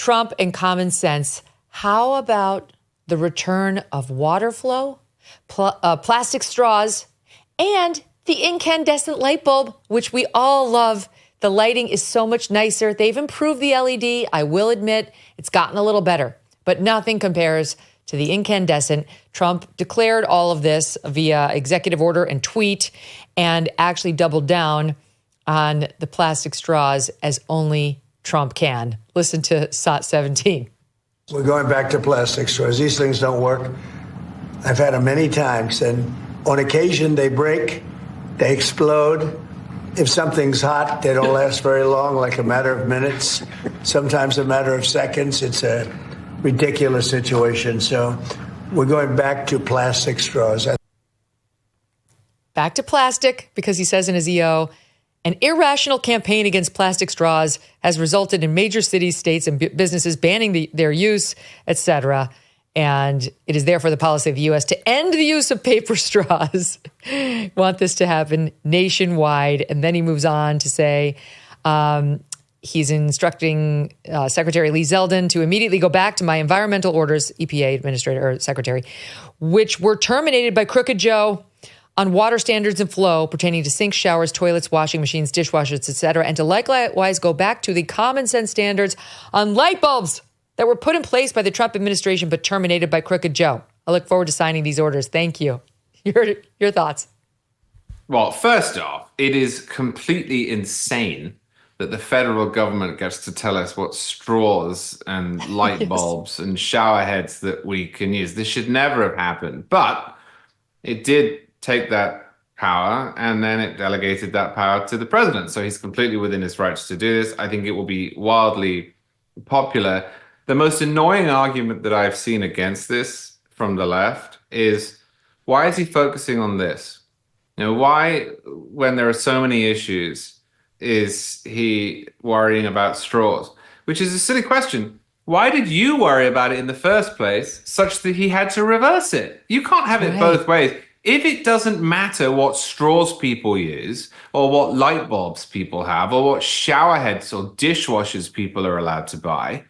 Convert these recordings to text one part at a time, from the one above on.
Trump and common sense, how about the return of water flow, plastic straws, and the incandescent light bulb, which we all love? The lighting is so much nicer. They've improved the LED. I will admit it's gotten a little better, but nothing compares to the incandescent. Trump declared all of this via executive order and tweet and actually doubled down on the plastic straws as only Trump can. Listen to SOT 17. We're going back to plastic straws. These things don't work. I've had them many times, and on occasion they break, they explode. If something's hot, they don't last very long, like a matter of minutes, sometimes a matter of seconds. It's a ridiculous situation. So we're going back to plastic straws. Back to plastic, because he says in his EO, an irrational campaign against plastic straws has resulted in major cities, states, and businesses banning their use, etc. And it is therefore the policy of the U.S. to end the use of paper straws. Want this to happen nationwide. And then he moves on to say he's instructing Secretary Lee Zeldin to immediately go back to my environmental orders, EPA administrator or secretary, which were terminated by Crooked Joe, on water standards and flow pertaining to sinks, showers, toilets, washing machines, dishwashers, etc., and to likewise go back to the common sense standards on light bulbs that were put in place by the Trump administration but terminated by Crooked Joe. I look forward to signing these orders. Thank you. Your thoughts? Well, first off, it is completely insane that the federal government gets to tell us what straws and light bulbs and shower heads that we can use. This should never have happened. But it did take that power, and then it delegated that power to the president. So he's completely within his rights to do this. I think it will be wildly popular. The most annoying argument that I've seen against this from the left is, why is he focusing on this? You know, why, when there are so many issues, is he worrying about straws? Which is a silly question. Why did you worry about it in the first place, such that he had to reverse it? You can't have it both ways. If it doesn't matter what straws people use, or what light bulbs people have, or what shower heads or dishwashers people are allowed to buy,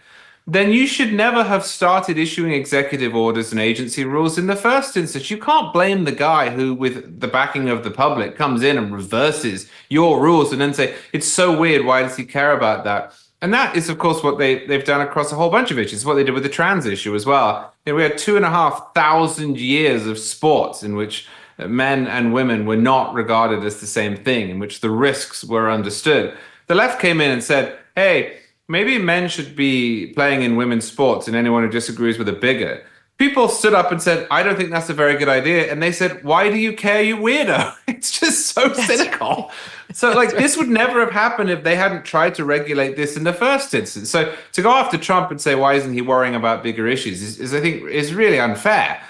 then you should never have started issuing executive orders and agency rules in the first instance. You can't blame the guy who, with the backing of the public, comes in and reverses your rules and then say, it's so weird, why does he care about that? And that is, of course, what they've done across a whole bunch of issues. It's what they did with the trans issue as well. You know, we had 2,500 years of sports in which men and women were not regarded as the same thing, in which the risks were understood. The left came in and said, hey, maybe men should be playing in women's sports, and anyone who disagrees with a bigot. People stood up and said, I don't think that's a very good idea. And they said, why do you care, you weirdo? It's just so cynical. So this would never have happened if they hadn't tried to regulate this in the first instance. So to go after Trump and say, why isn't he worrying about bigger issues is I think, is really unfair.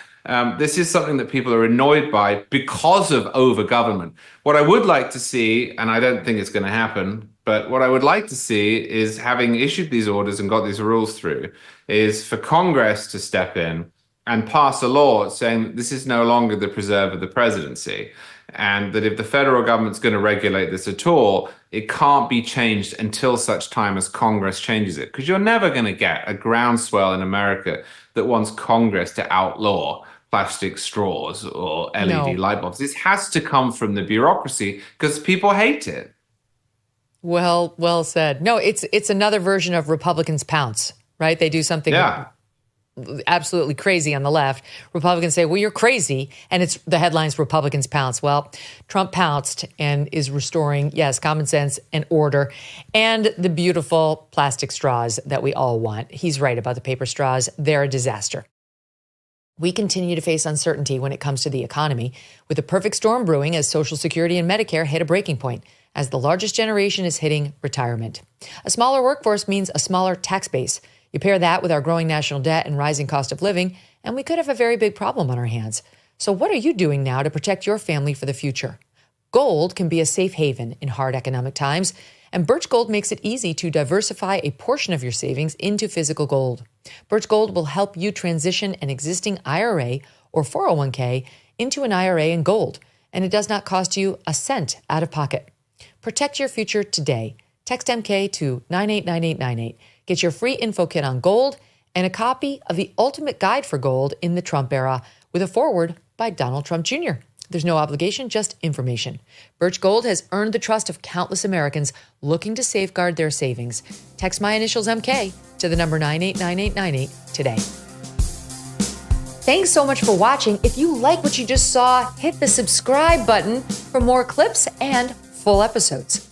This is something that people are annoyed by because of over-government. What I would like to see, and I don't think it's going to happen, but what I would like to see is, having issued these orders and got these rules through, is for Congress to step in and pass a law saying that this is no longer the preserve of the presidency, and that if the federal government's going to regulate this at all, it can't be changed until such time as Congress changes it. Because you're never going to get a groundswell in America that wants Congress to outlaw plastic straws or LED light bulbs. This has to come from the bureaucracy because people hate it. Well said. No, it's another version of Republicans pounce, right? They do something absolutely crazy on the left. Republicans say, well, you're crazy. And it's the headlines, Republicans pounce. Well, Trump pounced and is restoring, yes, common sense and order and the beautiful plastic straws that we all want. He's right about the paper straws. They're a disaster. We continue to face uncertainty when it comes to the economy, with a perfect storm brewing as Social Security and Medicare hit a breaking point, as the largest generation is hitting retirement. A smaller workforce means a smaller tax base. You pair that with our growing national debt and rising cost of living, and we could have a very big problem on our hands. So what are you doing now to protect your family for the future? Gold can be a safe haven in hard economic times, and Birch Gold makes it easy to diversify a portion of your savings into physical gold. Birch Gold will help you transition an existing IRA or 401k into an IRA in gold, and it does not cost you a cent out of pocket. Protect your future today. Text MK to 989898. Get your free info kit on gold and a copy of The Ultimate Guide for Gold in the Trump Era with a foreword by Donald Trump Jr. There's no obligation, just information. Birch Gold has earned the trust of countless Americans looking to safeguard their savings. Text my initials MK to the number 989898 today. Thanks so much for watching. If you like what you just saw, hit the subscribe button for more clips and full episodes.